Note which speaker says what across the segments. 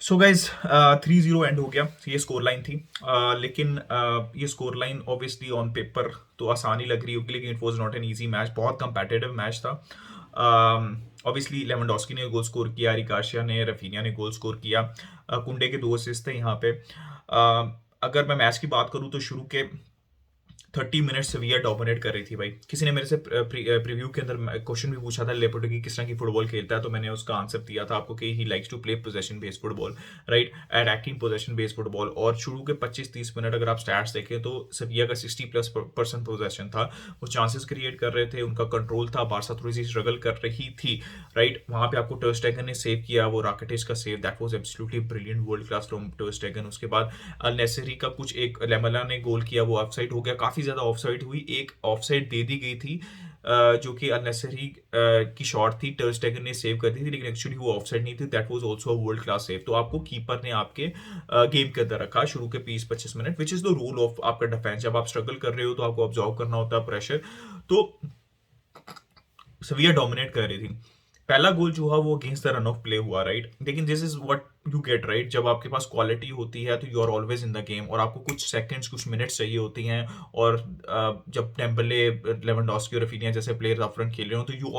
Speaker 1: So guys 3-0 and हो गया। ये स्कोर लाइन थी। लेकिन ये score line obviously on paper तो आसान ही लग रही होगी, लेकिन it was not an easy match. बहुत कंपेटिटिव मैच था। ऑब्वियसली लेवेंडोस्की ने गोल स्कोर किया, रिकार्शिया ने, रफीनिया ने गोल स्कोर किया। कुंडे के 2 असिस्ट थे यहाँ पे। अगर मैं मैच की बात करूँ तो शुरू के 30 मिनट सेविया डोमिनेट कर रही थी भाई। किसी ने मेरे से प्रीव्यू के अंदर क्वेश्चन भी पूछा था लेपोर्टे की किस तरह की फुटबॉल खेलता है, तो मैंने उसका आंसर दिया था आपको कि he likes to play possession based football, right, attacking possession based football. और शुरू के 25-30 मिनट अगर आप स्टैट्स देखें तो सेविया का 60+% पोजेशन था। वो चांसेस क्रिएट कर रहे थे, उनका कंट्रोल था। बारसा थोड़ी सी स्ट्रगल कर रही थी, राइट। वहां पे आपको टर स्टेगन ने सेव किया, वो राकेटिस का save, that was absolutely brilliant, world class from टर स्टेगन। उसके बाद अल नेसरी का कुछ एक लेमला ने गोल किया, वो ऑफसाइड हो गया। काफी ज्यादा ऑफसाइड हुई, एक ऑफसाइड दे दी गई थी, जो कि अननेसेसरी की शॉट थी, टर स्टेगन ने सेव कर दी थी, लेकिन एक्चुअली वो ऑफसाइड नहीं थी। That was also a world class save. तो आपको कीपर ने आपके गेम के अंदर रखा शुरू के 20-25 minute, which is the rule of आपका डिफेंस। जब आप स्ट्रगल कर रहे हो तो आपको ऑब्जर्व करना होता है प्रेशर। तो सविया डोमिनेट कर रही थी। पहला गोल जो हुआ वो against the run of play हुआ, राइट। लेकिन this is what you get, right. जब आपके पास क्वालिटी होती है तो you are always in the game, और आपको कुछ सेकंड्स, कुछ मिनट्स चाहिए होती हैं। और जब टेम्बले, लेवेंडोस्की और रफीनिया जैसे प्लेयर्स अप फ्रंट खेल रहे हो तो you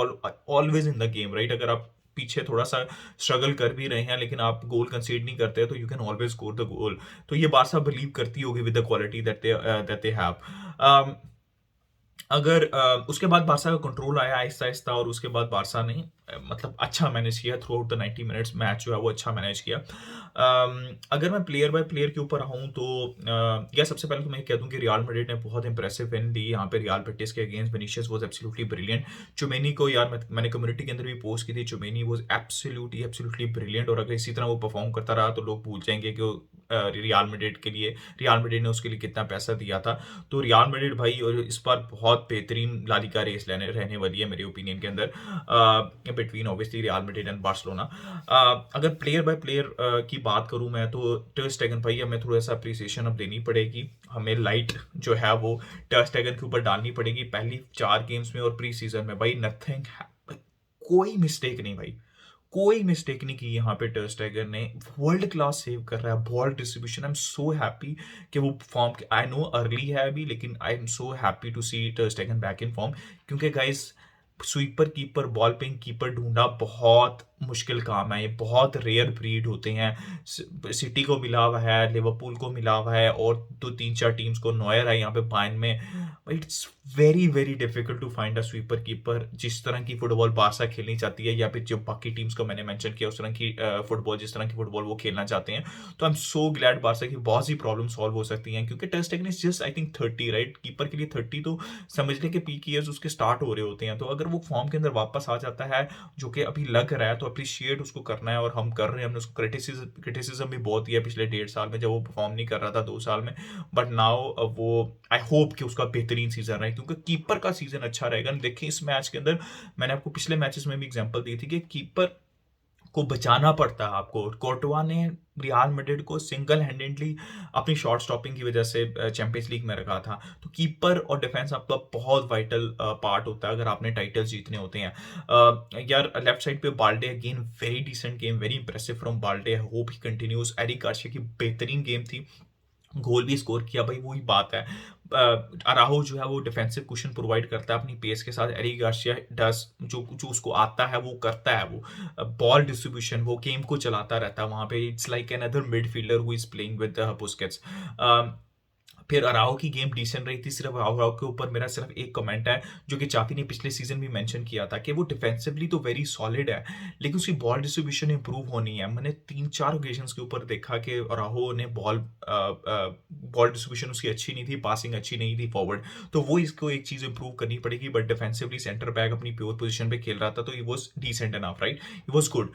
Speaker 1: always in the game, right. अगर आप पीछे थोड़ा सा स्ट्रगल कर भी रहे हैं लेकिन आप गोल कंसीड नहीं करते तो you can always score the goal. तो ये बारसा बिलीव करती होगी with the quality that they have. अगर उसके बाद बारसा का कंट्रोल आया आहिस्ता आहिस्ता, और उसके बाद बारसा ने मतलब अच्छा मैनेज किया through out the 90 minutes. Match जो है वो अच्छा मैनेज किया। अगर मैं प्लेयर बाय प्लेयर के ऊपर आऊँ तो या सबसे पहले तो मैं कह दूं कि रियल मैड्रिड ने बहुत इंप्रेसिव विन दी यहाँ पे रियल बेटिस के against. Vinicius was absolutely brilliant. Tchouameni को यार मैंने कम्युनिटी के अंदर भी पोस्ट की थी, चुमेनी वाज एब्सोल्युटली एब्सोल्युटली ब्रिलियंट। और अगर इसी तरह वो परफॉर्म करता रहा तो लोग भूल जाएंगे कि रियल मैड्रिड के लिए, रियल मैड्रिड ने उसके लिए कितना पैसा दिया था। तो रियल मैड्रिड भाई और इस बार बहुत बेहतरीन लालिगा रेस लेने रहने वाली है मेरे ओपिनियन के अंदर, between obviously real Madrid and Barcelona. अगर प्लेयर बाय प्लेयर की बात करूं मैं तो टर स्टेगन भाई, हमें थोड़ा सा अप्रिसिएशन अब देनी पड़ेगी। हमें लाइट जो है वो टर स्टेगन के ऊपर डालनी पड़ेगी। पहली 4 गेम्स में और प्री सीजन में भाई नथिंग, कोई मिस्टेक नहीं भाई, कोई मिस्टेक नहीं की यहाँ पे टर स्टेगन ने। वर्ल्ड क्लास सेव कर रहा है, ball distribution. I am so happy कि वो फॉर्म, आई नो अर्ली है अभी, लेकिन I am so happy to see ter Stegen back in form. क्योंकि guys sweeper keeper, ball playing keeper ढूंढना बहुत मुश्किल काम है। ये बहुत रेयर ब्रीड होते हैं। सिटी को मिला हुआ है, लिवरपूल को मिला हुआ है, और 2-3-4 टीम्स को। नॉयर है यहाँ पे बायर्न में। It's very very difficult to find a sweeper keeper जिस तरह की फुटबॉल बारसा खेलनी चाहती है, या फिर जो बाकी टीम्स को मैंने मेंशन किया उस तरह की फुटबॉल, जिस तरह की फुटबॉल वो खेलना चाहते हैं। तो I am so glad Barca की बहुत सी प्रॉब्लम सॉल्व हो सकती हैं, क्योंकि test technique just I think 30, right. Keeper के लिए 30 तो समझने के पीक ईयर्स उसके स्टार्ट हो रहे होते हैं। तो अगर वो फॉर्म के अंदर वापस आ जाता है, जो कि अभी लग रहा है, तो अप्रिशिएट उसको करना है, और हम कर रहे हैं। हमने उसको क्रिटिसिज्म भी बहुत दिया पिछले 1.5 साल में, जब वो परफॉर्म नहीं कर रहा था 2 साल में। बट नाउ वो, आई होप कि उसका बेहतरीन सीजन रहे, क्योंकि कीपर का सीजन अच्छा रहेगा। देखिए इस मैच के अंदर मैंने आपको पिछले मैचेस में भी एग्जांपल दी थी कि कीपर को बचाना पड़ता है आपको। कोर्टवा ने रियल मैड्रिड को सिंगल हैंडेडली अपनी शॉट स्टॉपिंग की वजह से चैंपियंस लीग में रखा था। तो कीपर और डिफेंस आपका बहुत वाइटल पार्ट होता है अगर आपने टाइटल्स जीतने होते हैं। यार लेफ्ट साइड पे Balde again, very decent game, very impressive from Balde. I hope he continues. Eric Garcia की बेहतरीन गेम थी, गोल भी स्कोर किया भाई। वही बात है, अराहो जो है वो डिफेंसिव कुशन प्रोवाइड करता है अपनी पेस के साथ। एरिक गार्सिया डस जो जो उसको आता है वो करता है। वो बॉल डिस्ट्रीब्यूशन, वो गेम को चलाता रहता है वहां पे। It's like another midfielder who is playing with Busquets. फिर अराओ की गेम डिसेंट रही थी। सिर्फ अराओ के ऊपर मेरा सिर्फ एक कमेंट है, जो कि चापी ने पिछले सीजन भी मेंशन किया था, कि वो डिफेंसिवली तो वेरी सॉलिड है, लेकिन उसकी बॉल डिस्ट्रीब्यूशन इंप्रूव होनी है। मैंने 3-4 ओकेजन्स के ऊपर देखा कि अराहो ने बॉल डिस्ट्रीब्यूशन उसकी अच्छी नहीं थी, पासिंग अच्छी नहीं थी फॉरवर्ड। तो वो इसको एक चीज इंप्रूव करनी पड़ेगी। बट डिफेंसिवली सेंटर बैक अपनी प्योर पोजीशन पे खेल रहा था, तो he was decent enough, right, he was good.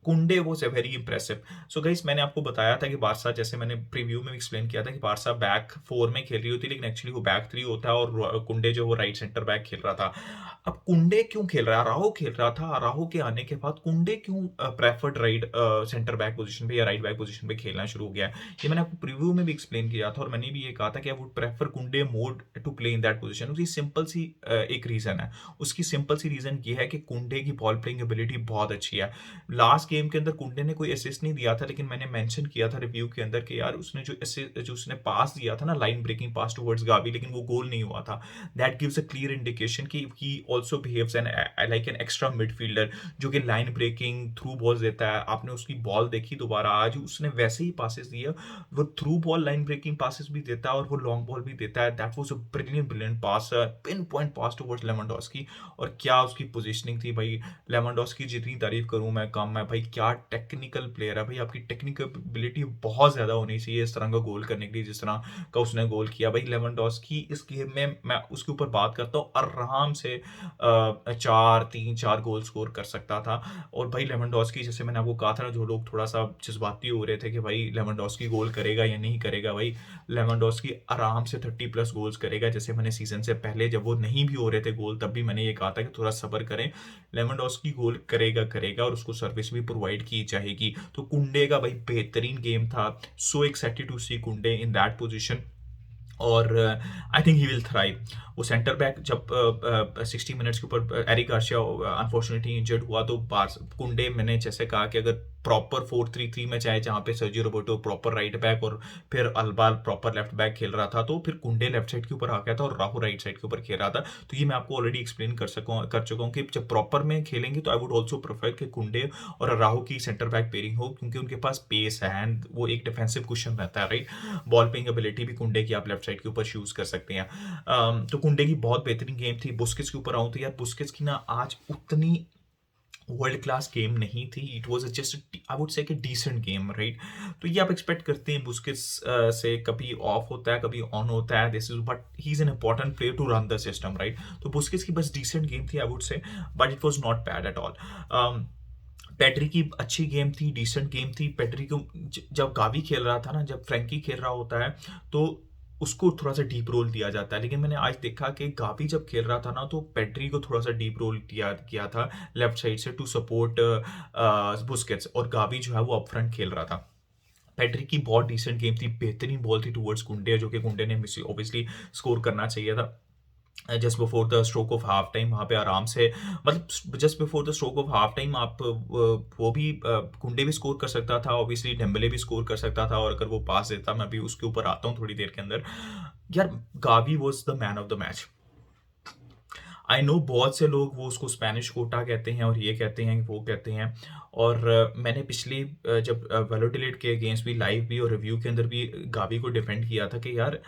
Speaker 1: Kounde was a very impressive. So guys मैंने आपको बताया था कि बारसा, जैसे मैंने प्रीव्यू में एक्सप्लेन किया था कि बारसा बैक 4 में खेल रही होती है, लेकिन एक्चुअली वो बैक 3 होता है, और कुंडे जो वो राइट सेंटर बैक खेल रहा था। अब कुंडे क्यों खेल रहा है, अराहो खेल रहा था, अराहो के आने के बाद कुंडे क्यों preferred right centre back position पे या राइट बैक पोजीशन पे खेलना शुरू हो गया। ये मैंने आपको प्रीव्यू में भी एक्सप्लेन किया था, और मैंने भी ये कहा था कि I would prefer Kounde more to play in that position. उसकी सिंपल सी एक रीजन है, उसकी सिंपल सी रीजन ये है कि कुंडे की बॉल प्लेइंग एबिलिटी बहुत अच्छी है। लास्ट गेम के अंदर कुंडे ने कोई असिस्ट नहीं दिया था, लेकिन मैंने मेंशन किया था रिव्यू के अंदर कि यार उसने जो उसने पास दिया था ना, line breaking pass towards Gavi, लेकिन वो गोल नहीं हुआ था। That gives a clear indication कि he also behaves an like an extra midfielder, जो कि लाइन ब्रेकिंग थ्रू बॉल्स देता है। आपने उसकी बॉल देखी दोबारा आज, उसने वैसे ही पासेस दिए, वो through ball line breaking passes भी देता है और वो लॉन्ग बॉल भी देता है। That was a brilliant pass, pin point pass towards Lewandowski. और क्या उसकी पोजीशनिंग थी भाई, लेवेंडोस्की जितनी तारीफ करूं मैं कम है भाई। क्या टेक्निकल प्लेयर है भाई, आपकी टेक्निकल एबिलिटी बहुत ज्यादा होनी चाहिए इस तरह का गोल करने के लिए जिस तरह का उसने गोल किया भाई। लेवेंडोस्की इस गेम में मैं उसके ऊपर बात करता हूँ, आराम से 4 गोल स्कोर कर सकता था। और भाई लेवेंडोस्की, जैसे मैंने आपको कहा था ना, जो लोग थोड़ा सा जज्बाती हो रहे थे कि भाई लेवेंडोस्की गोल करेगा या नहीं करेगा, भाई लेवेंडोस्की आराम से 30+ गोल्स करेगा। जैसे मैंने सीजन से पहले जब वो नहीं भी हो रहे थे गोल, तब भी मैंने ये कहा था कि थोड़ा सब्र करें, लेवेंडोस्की गोल करेगा और उसको सर्विस भी प्रोवाइड की जाएगी। तो कुंडे का भाई बेहतरीन गेम था। सो एक्साइटेड टू सी कुंडे इन दैट पोजीशन, और I think he will thrive. वो सेंटर बैक जब 60 मिनट्स के ऊपर एरिक गार्सिया अनफॉर्चुनेटली इंजर्ड हुआ, तो कुंडे, मैंने जैसे कहा कि अगर प्रॉपर 4-3-3 में चाहे, जहाँ पे Sergio Roberto proper right back और फिर अल्बाल प्रॉपर लेफ्ट बैक खेल रहा था, तो फिर कुंडे लेफ्ट साइड के ऊपर आ गया था और राहु राइट साइड के ऊपर खेल रहा था। तो ये मैं आपको ऑलरेडी एक्सप्लेन कर चुका हूँ कि जब प्रॉपर में खेलेंगे तो आई वुड ऑल्सो प्रेफर कि कुंडे और राहु की सेंटर बैक पेयरिंग हो, क्योंकि उनके पास पेस है एंड वो एक डिफेंसिव क्वेश्चन रहता है, राइट। बॉल पेइंग एबिलिटी भी कुंडे की आप लेफ्ट साइड के ऊपर यूज कर सकते हैं। तो कुंडे की बहुत बेहतरीन गेम थी। बुस्केट्स के ऊपर आऊं तो यार बुस्केट्स की ना आज उतनी वर्ल्ड क्लास गेम नहीं थी। It was just I would से कि डिसेंट गेम, राइट। तो ये आप एक्सपेक्ट करते हैं बुस्केट्स से, कभी ऑफ होता है कभी ऑन होता है, this is but he is an important player to run the system, right. तो बुस्केट्स की बस डिसेंट गेम थी I would say, but it was not bad at all. Pedri की अच्छी गेम थी, डिसेंट गेम थी। पेड्री को जब गावी खेल रहा था ना, जब फ्रैंकी खेल रहा होता है, तो उसको थोड़ा सा डीप रोल दिया जाता है। लेकिन मैंने आज देखा कि गावी जब खेल रहा था ना, तो पेड्री को थोड़ा सा डीप रोल दिया किया था लेफ्ट साइड से टू सपोर्ट बुस्केट्स, और गावी जो है वो अप फ्रंट खेल रहा था। पेड्री की बहुत डिसेंट गेम थी, बेहतरीन बॉल थी टुवर्ड्स कुंडे, जो कि कुंडे ने ऑब्वियसली स्कोर करना चाहिए था just before the stroke of half time. वहाँ पे आराम से, मतलब just before the stroke of half time आप वो भी कुंडे भी स्कोर कर सकता था, ऑब्वियसली डेम्बले भी स्कोर कर सकता था, और अगर वो पास देता, मैं भी उसके ऊपर आता हूँ थोड़ी देर के अंदर। यार Gavi was the man of the match. I know बहुत से लोग वो उसको स्पेनिश कोटा कहते हैं और ये कहते हैं वो कहते हैं, और मैंने पिछली जब वेलोटिलेट के अगेंस्ट भी लाइव भी और रिव्यू के अंदर भी गावी को डिफेंड किया था कि यार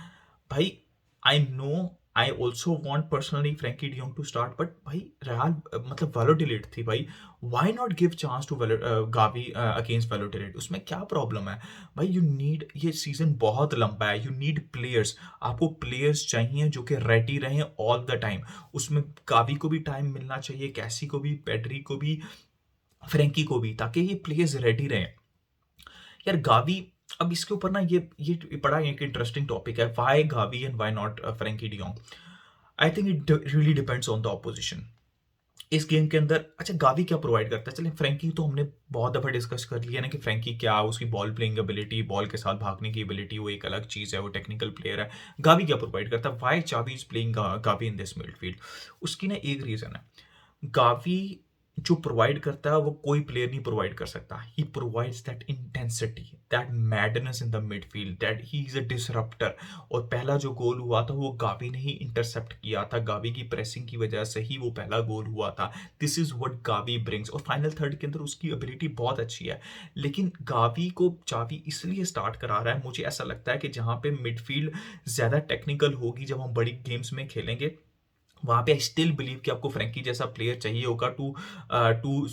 Speaker 1: भाई, I know I also want personally Frenkie de Jong to start, but भाई रियाल मतलब वेलोटिलेट थी भाई, why not give chance to Gavi against Valladolid, उसमें क्या प्रॉब्लम है भाई। यू नीड, ये सीजन बहुत लंबा है, यू नीड प्लेयर्स, आपको प्लेयर्स चाहिए जो कि रेडी रहें ऑल द टाइम। उसमें गावी को भी टाइम मिलना चाहिए, कैसी को भी, पेड्री को भी, फ्रेंकी को भी, ताकि ये प्लेयर्स रेडी रहें। यार गावी, अब इसके ऊपर ना ये बड़ा एक इंटरेस्टिंग टॉपिक है, why Gavi and why not Frenkie de Jong. I think it really depends on the opposition इस गेम के अंदर। अच्छा, गावी क्या प्रोवाइड करता है, चलिए फ्रैंकी तो हमने बहुत दफा डिस्कस कर लिया ना कि फ्रैंकी क्या, उसकी बॉल प्लेइंग एबिलिटी, बॉल के साथ भागने की एबिलिटी, वो एक अलग चीज है, वो टेक्निकल प्लेयर है। गावी क्या प्रोवाइड करता है, व्हाई चावी is playing Gavi in this midfield, उसकी ना एक रीजन है। गावी जो प्रोवाइड करता है वो कोई प्लेयर नहीं प्रोवाइड कर सकता। He provides that intensity, that madness in the midfield, that he is a disruptor. और पहला जो गोल हुआ था वो गावी ने ही इंटरसेप्ट किया था, गावी की प्रेसिंग की वजह से ही वो पहला गोल हुआ था। This is what Gavi brings, और फाइनल थर्ड के अंदर उसकी एबिलिटी बहुत अच्छी है। लेकिन गावी को चावी इसलिए स्टार्ट करा रहा है, मुझे ऐसा लगता है कि जहां पे मिडफील्ड ज्यादा टेक्निकल होगी, जब हम बड़ी गेम्स में खेलेंगे, वहां पे आई स्टिल बिलीव कि आपको फ्रैंकी जैसा प्लेयर चाहिए होगा to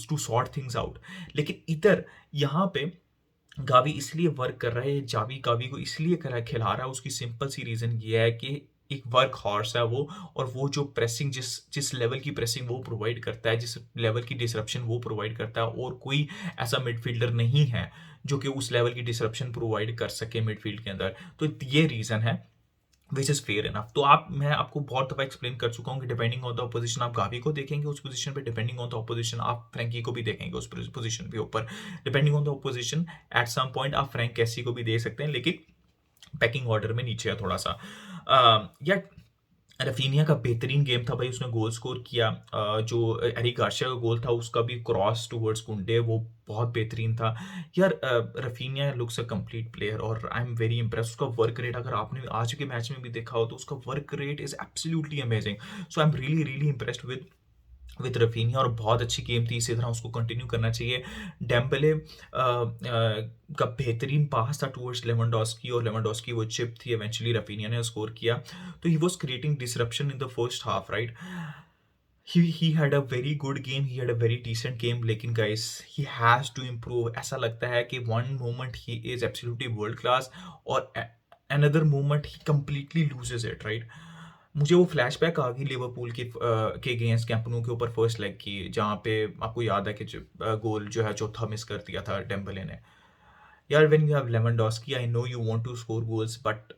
Speaker 1: to sort things out. लेकिन इधर यहाँ पे गावी इसलिए वर्क कर रहा है, जावी गावी को इसलिए खिला रहा है, उसकी सिंपल सी रीजन ये है कि एक वर्क हॉर्स है वो, और वो जो प्रेसिंग, जिस जिस लेवल की प्रेसिंग वो प्रोवाइड करता है, जिस लेवल की डिसरप्शन वो प्रोवाइड करता है, और कोई ऐसा मिडफील्डर नहीं है जो कि उस लेवल की डिसरप्शन प्रोवाइड कर सके मिडफील्ड के अंदर। तो ये रीजन है विच इज फेयर इनफ। तो मैं आपको बहुत दफा एक्सप्लेन कर चुका हूँ कि डिपेंडिंग ऑन द ऑपोजिशन आप गावी को देखेंगे उस पोजीशन पे, डिपेंडिंग ऑन द ऑपोजिशन आप फ्रैंकी को भी देखेंगे उस पोजीशन के ऊपर, depending on the opposition at some point आप फ्रैंक कैसी को भी दे सकते हैं, लेकिन पैकिंग ऑर्डर में नीचे है थोड़ा सा। या रफीनिया का बेहतरीन गेम था भाई, उसने गोल स्कोर किया। जो एरिक गार्सिया का गोल था उसका भी क्रॉस टुवर्ड्स कुंडे वो बहुत बेहतरीन था। यार Raphinha looks a complete player और आई एम वेरी इम्प्रेस्ड। उसका वर्क रेट अगर आपने आज के मैच में भी देखा हो तो उसका work rate is absolutely amazing. So I am really really impressed with Raphinha और बहुत अच्छी गेम थी, इसी तरह उसको कंटिन्यू करना चाहिए। डेम्बले का बेहतरीन पास था टुवर्ड्स लेवेंडोस्की और लेवेंडोस्की वो चिप थी, इवेंचुअली रफीनिया ने स्कोर किया। तो he was creating disruption in the first half, right? He had a very good game, he had a very decent game, लेकिन guys he has to improve. ऐसा लगता है कि one moment he is absolutely world class और another moment he completely loses it, right? मुझे वो flashback आ गई Liverpool के अगेंस्ट कैंप नु के ऊपर फर्स्ट लेग की, जहाँ पे आपको याद है कि गोल जो है चौथा मिस कर दिया था डेम्बले ने। यार when you have Lewandowski, I know you want to score goals, but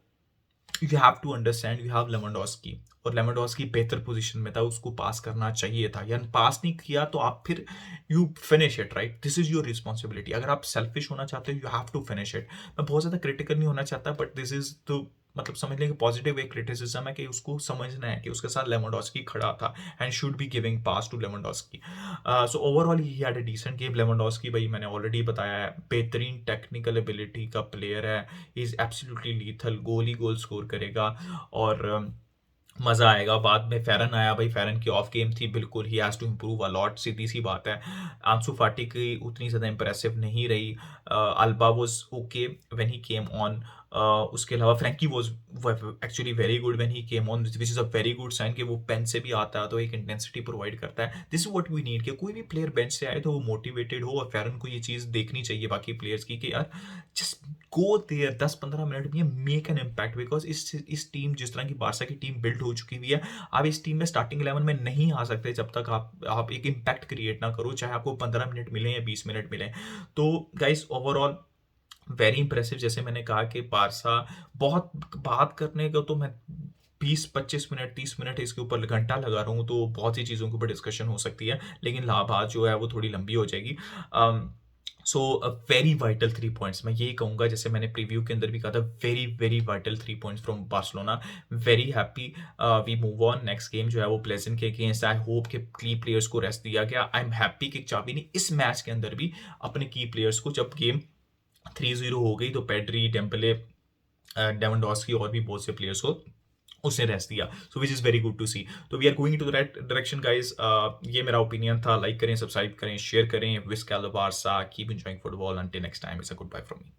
Speaker 1: you have to understand you have Lewandowski, और लेवेंडोस्की बेहतर पोजीशन में था, उसको पास करना चाहिए था। यार पास नहीं किया तो आप फिर you finish it, right? This is your responsibility. अगर आप सेल्फिश होना चाहते हो you have to finish it. मैं बहुत ज़्यादा क्रिटिकल नहीं होना चाहता, बट दिस इज द मतलब समझ लें कि पॉजिटिव एक क्रिटिसिज्म है कि उसको समझना है कि उसके साथ लेवेंडोस्की खड़ा था and should be giving pass to Lewandowski. So overall he had a decent game. Lewandowski भाई मैंने ऑलरेडी बताया है बेहतरीन टेक्निकल एबिलिटी का प्लेयर है, इज एब्सोल्युटली लीथल, गोल ही गोल स्कोर करेगा। और मज़ा आएगा। बाद में फेरन आया भाई, फेरन की ऑफ गेम थी बिल्कुल, he has to improve a lot, सीधी सी बात है। आंसू फाटी की उतनी ज़्यादा इंप्रेसिव नहीं रही। Alba was okay when he came on. उसके अलावा Frankie was actually very good when he came on, which is a very good sign कि वो पेन से भी आता है तो एक इंटेंसिटी प्रोवाइड करता है। This is what we need कि कोई भी प्लेयर बेंच से आए तो वो मोटिवेटेड हो, और फेरन को ये चीज़ देखनी चाहिए बाकी प्लेयर्स की कि यार जस्ट गो देयर 10-15 मिनट में मेक एन इम्पैक्ट, बिकॉज इस टीम जिस तरह की बारसा की टीम बिल्ड हो चुकी हुई है, आप इस टीम में स्टार्टिंग 11 में नहीं आ सकते जब तक आप एक इम्पैक्ट क्रिएट ना करो, चाहे आपको 15 मिनट मिले या 20 मिनट मिले। तो गाइस ओवरऑल वेरी इंप्रेसिव। जैसे मैंने कहा कि बारसा बहुत बात करने का तो मैं 20-25 मिनट 30 मिनट इसके ऊपर घंटा लगा रहा हूँ, तो बहुत सी चीज़ों के ऊपर डिस्कशन हो सकती है, लेकिन बात जो है वो थोड़ी लंबी हो जाएगी। सो वेरी वाइटल 3 पॉइंट्स मैं यही कहूँगा, जैसे मैंने प्रीव्यू के अंदर भी कहा था, very very vital 3 points from Barcelona. Very happy. We move on. Next game जो है वो प्लेजेंट के अगेंस्ट। आई होप कि की प्लेयर्स को रेस्ट दिया गया। आई एम हैप्पी कि चावी ने इस मैच के अंदर भी अपने की प्लेयर्स को, जब गेम 3-0 हो गई तो पेड्री, डेम्बले, डेवनडॉस्की और भी बहुत से प्लेयर्स को उसने रेस्ट दिया। So which is very good to see. तो we are going to the right direction guys. ये मेरा ओपिनियन था। लाइक करें, सब्सक्राइब करें, शेयर करें। Visca Barca, keep enjoying football. Until next time, it's a goodbye from me.